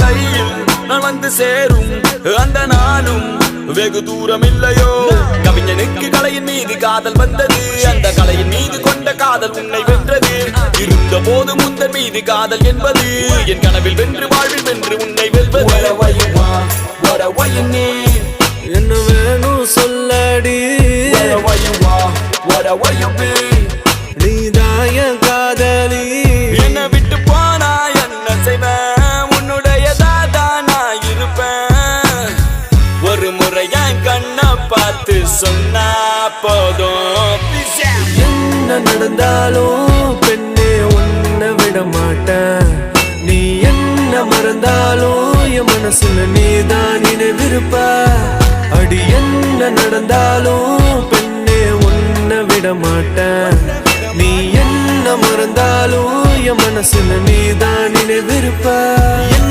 கையில் நான் வந்து சேரும் அந்த நாளும் வெகு தூரம் இல்லையோ. கவிஞனுக்கு கலையின் மீது காதல் வந்தது, அந்த கலையின் மீது கொண்ட காதல் உன்னை வென்றது. இருந்த போது முந்தன் மீது காதல் என்பது என் கனவில் வென்று வாழ்வில் வென்று உன்னை வெல்வது. என்ன வேணும் சொல்லடி, நீதாய காதலி. என்ன விட்டு போனா என்ன செய்வேன், உன்னுடையதான் நான் இருப்பேன். ஒரு முறை என் கண்ணை பார்த்து சொன்னா போதும். என்ன நடந்தாலும் பெண்ணே உன்னை விட மாட்டேன். நீ என்ன மறந்தாலும் என் மனசுல நீதான் நினைவிருப்ப. அடி என்ன நடந்தாலும் பெண்ணே உன்னை விட மாட்டேன். நீ என்ன மறந்தாலும் என் மனசுல நீதான் நினைவிருப்ப. என்ன